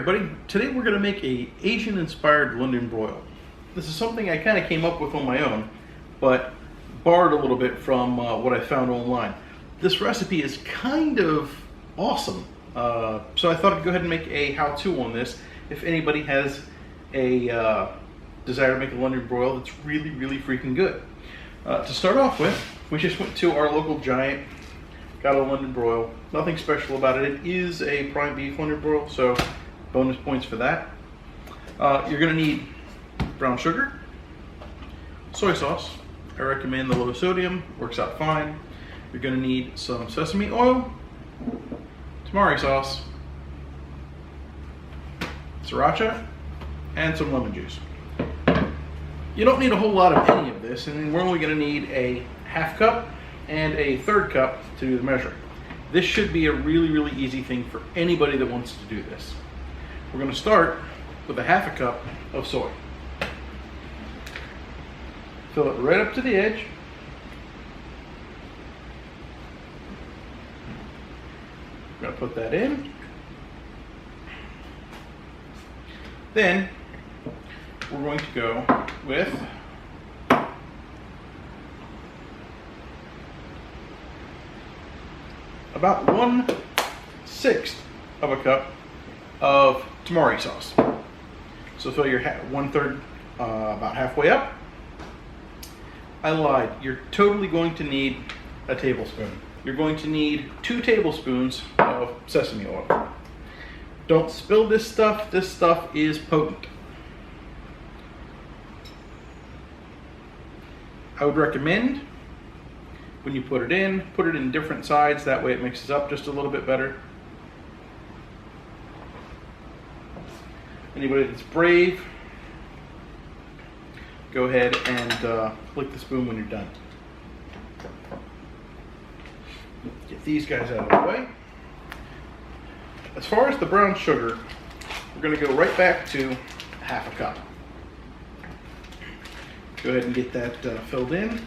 everybody, today we're going to make a Asian inspired London broil. This is something I kind of came up with on my own, but borrowed a little bit from what I found online. This recipe is kind of awesome, so I thought I'd go ahead and make a how-to on this if anybody has a desire to make a London broil that's really freaking good. To start off with, we just went to our local Giant, got a London broil. Nothing special about it. It is a prime beef London broil, so bonus points for that. You're going to need brown sugar, soy sauce. I recommend the low sodium, works out fine. You're going to need some sesame oil, tamari sauce, sriracha, and some lemon juice. You don't need a whole lot of any of this, and we're only going to need a half cup and a third cup to do the measuring. This should be a really easy thing for anybody that wants to do this. We're going to start with a half a cup of soy. Fill it right up to the edge. We're going to put that in. Then we're going to go with about 1/6 of a cup of tamari sauce. So fill your 1/3 about halfway up. I lied. You're totally going to need a tablespoon. You're going to need 2 tablespoons of sesame oil. Don't spill this stuff. This stuff is potent. I would recommend when you put it in different sides. That way it mixes up just a little bit better. Anybody that's brave, go ahead and lick the spoon when you're done. Get these guys out of the way. As far as the brown sugar, we're going to go right back to half a cup. Go ahead and get that filled in.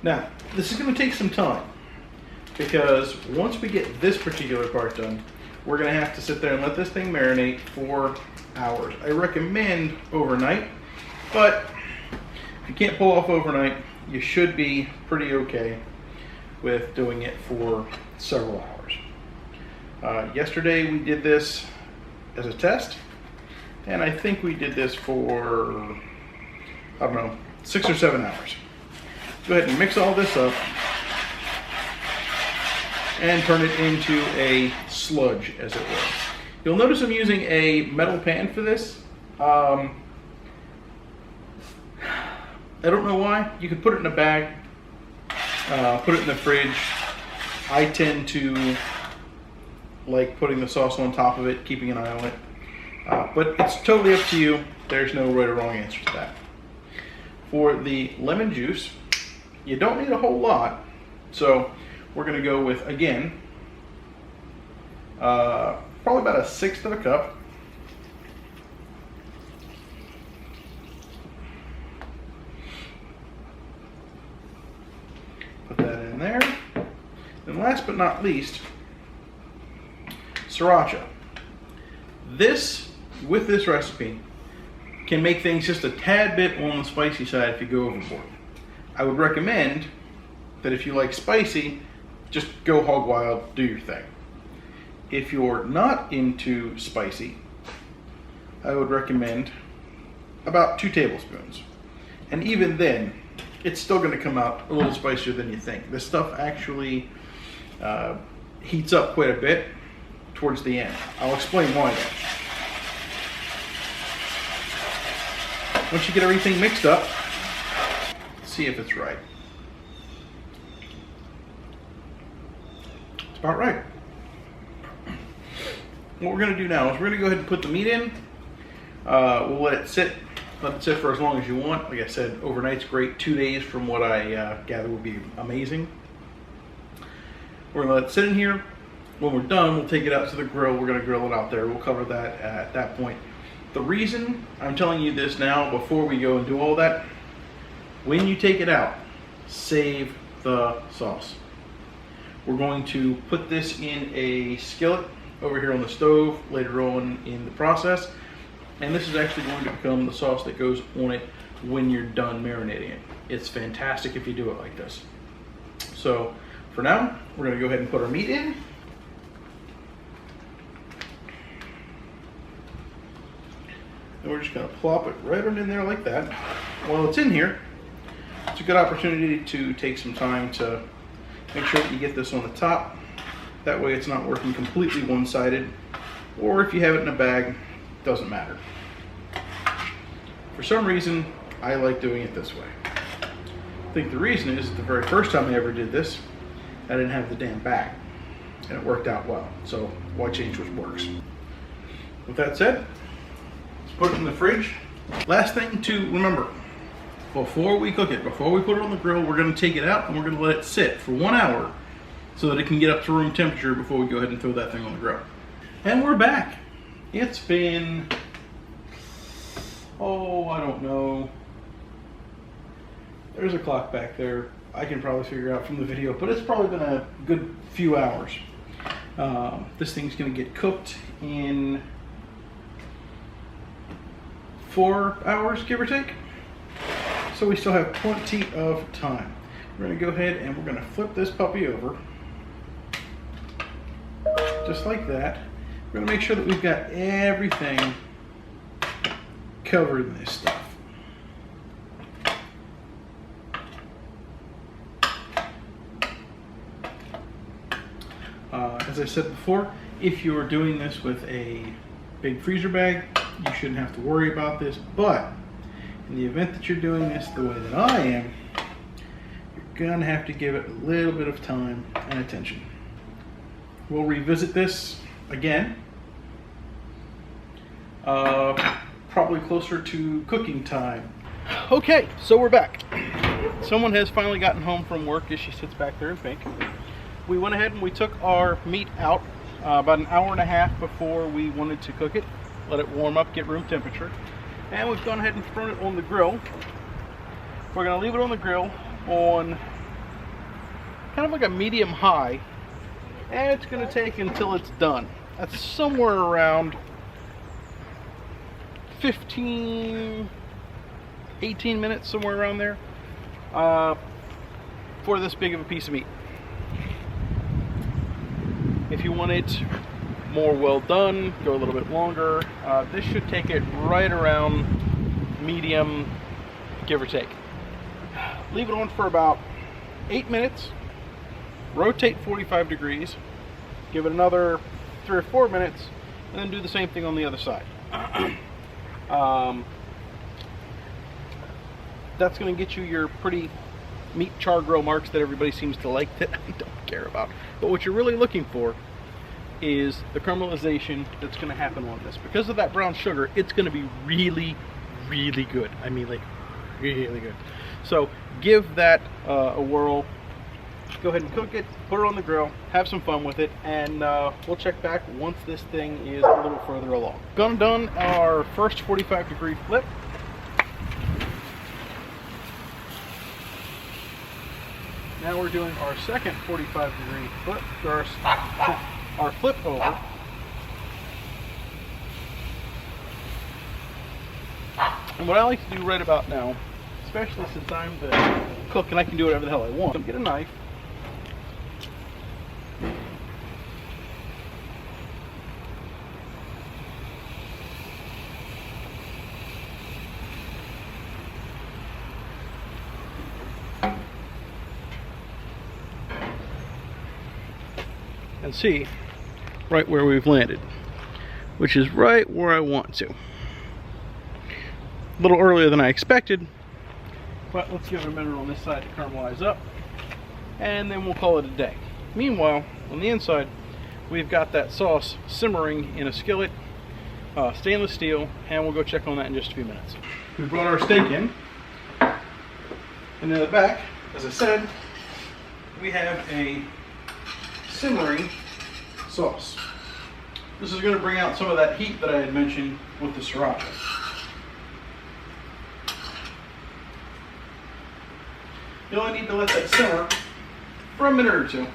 Now, this is going to take some time because once we get this particular part done, we're going to have to sit there and let this thing marinate for hours. I recommend overnight, but if you can't pull off overnight, you should be pretty okay with doing it for several hours. Yesterday we did this as a test, and I think we did this for, I don't know, 6 or 7 hours. Go ahead and mix all this up and turn it into a sludge, as it were. You'll notice I'm using a metal pan for this. I don't know why. You could put it in a bag, put it in the fridge. I tend to like putting the sauce on top of it, keeping an eye on it. But it's totally up to you. There's no right or wrong answer to that. For the lemon juice, you don't need a whole lot, so we're going to go with, again, probably about 1/6 of a cup. Put that in there. And last but not least, sriracha. This, with this recipe, can make things just a tad bit on the spicy side if you go overboard. I would recommend that if you like spicy, just go hog wild, do your thing. If you're not into spicy, I would recommend about 2 tablespoons. And even then, it's still going to come out a little spicier than you think. This stuff actually heats up quite a bit towards the end. I'll explain why though. Once you get everything mixed up, see if it's right. It's about right. What we're going to do now is we're going to go ahead and put the meat in. We'll let it sit for as long as you want. Like I said, overnight's great. 2 days from what I gather will be amazing. We're going to let it sit in here. When we're done, we'll take it out to the grill. We're going to grill it out there. We'll cover that at that point. The reason I'm telling you this now before we go and do all that when you take it out, save the sauce. We're going to put this in a skillet over here on the stove later on in the process. And this is actually going to become the sauce that goes on it when you're done marinating it. It's fantastic if you do it like this. So for now, we're going to go ahead and put our meat in. And we're just going to plop it right on in there like that. While it's in here, it's a good opportunity to take some time to make sure that you get this on the top. That way it's not working completely one-sided. Or if you have it in a bag, doesn't matter. For some reason, I like doing it this way. I think the reason is the very first time I ever did this, I didn't have the damn bag. And it worked out well. So why change what works? With that said, let's put it in the fridge. Last thing to remember, before we cook it, before we put it on the grill, we're going to take it out and we're going to let it sit for 1 hour so that it can get up to room temperature before we go ahead and throw that thing on the grill. And we're back. It's been, oh, I don't know. There's a clock back there. I can probably figure out from the video, but it's probably been a good few hours. This thing's going to get cooked in 4 hours, give or take. So we still have plenty of time. We're going to go ahead and we're going to flip this puppy over. Just like that. We're going to make sure that we've got everything covered in this stuff. As I said before, if you're doing this with a big freezer bag, you shouldn't have to worry about this, but in the event that you're doing this the way that I am, you're gonna have to give it a little bit of time and attention. We'll revisit this again, probably closer to cooking time. Okay, so we're back. Someone has finally gotten home from work as she sits back there in pink. We went ahead and we took our meat out about an hour and a half before we wanted to cook it. Let it warm up, get room temperature. And we've gone ahead and thrown it on the grill. We're going to leave it on the grill on kind of like a medium high. And it's going to take until it's done. That's somewhere around 15, 18 minutes, somewhere around there, for this big of a piece of meat. If you want it more well done, go a little bit longer. This should take it right around medium, give or take. Leave it on for about 8 minutes. Rotate 45 degrees. Give it another 3 or 4 minutes, and then do the same thing on the other side. That's going to get you your pretty meat char grill marks that everybody seems to like that I don't care about. But what you're really looking for is the caramelization that's going to happen on this. Because of that brown sugar, it's going to be really, really good. I mean, like, really good. So give that a whirl. Go ahead and cook it, put it on the grill, have some fun with it, and we'll check back once this thing is a little further along. Done our first 45-degree flip. Now we're doing our second 45-degree flip, our flip over. And what I like to do right about now, especially since I'm the cook and I can do whatever the hell I want, get a knife. And see right where we've landed, which is right where I want to. A little earlier than I expected, but let's give it a minute on this side to caramelize up, and then we'll call it a day. Meanwhile, on the inside, we've got that sauce simmering in a skillet, stainless steel, and we'll go check on that in just a few minutes. We brought our steak in, and in the back, as I said, we have a simmering sauce. This is going to bring out some of that heat that I had mentioned with the sriracha. You only need to let that simmer for a minute or two,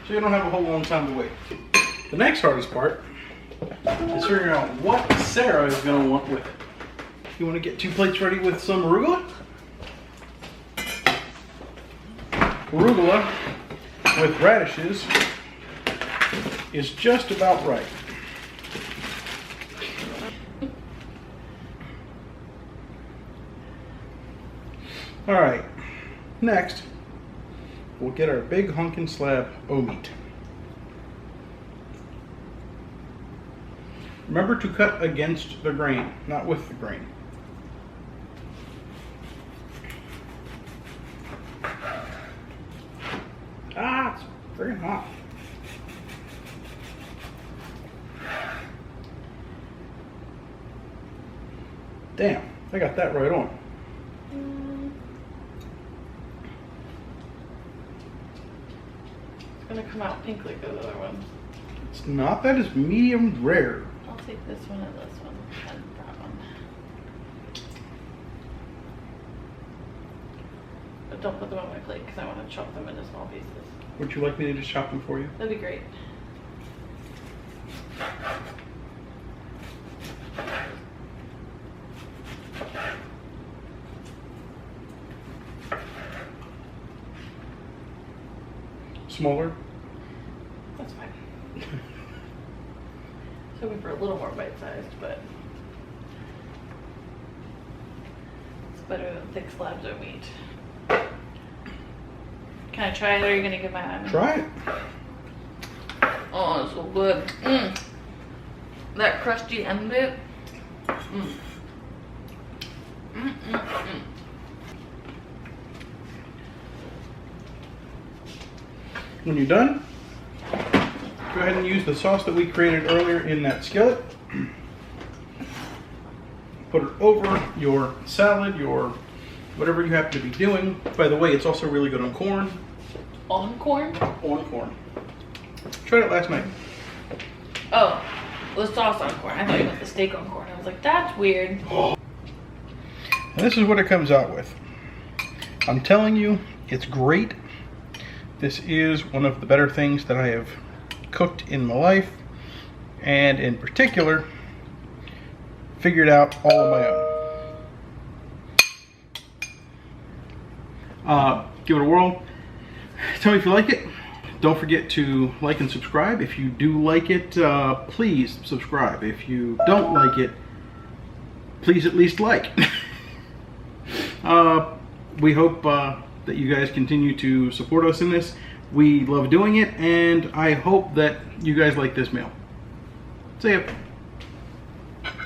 so you don't have a whole long time to wait. The next hardest part is figuring out what Sarah is going to want with it. You want to get 2 plates ready with some arugula? Arugula with radishes is just about right. Alright, next we'll get our big honkin' slab o meat. Remember to cut against the grain, not with the grain. Ah, it's very hot. Damn, I got that right on. It's gonna come out pink like the other one. It's not, that is medium rare. I'll take this one and this one and that one. But don't put them on my plate because I want to chop them into small pieces. Would you like me to just chop them for you? That'd be great. Smaller? That's fine. So hoping for a little more bite-sized, but it's better than thick slabs of meat. Can I try it, or are you gonna give my hand? Try it. Oh, it's so good. That crusty end bit. When you're done, go ahead and use the sauce that we created earlier in that skillet. Put it over your salad, your whatever you happen to be doing. By the way, it's also really good on corn. On corn? On corn. Tried it last night. Oh, the sauce on corn. I thought you meant the steak on corn. I was like, that's weird. Oh. And this is what it comes out with. I'm telling you, it's great. This is one of the better things that I have cooked in my life, and in particular, figured out all on my own. Give it a whirl. Tell me if you like it. Don't forget to like and subscribe. If you do like it, please subscribe. If you don't like it, please at least like. We hope that you guys continue to support us in this. We love doing it, and I hope that you guys like this meal. See ya.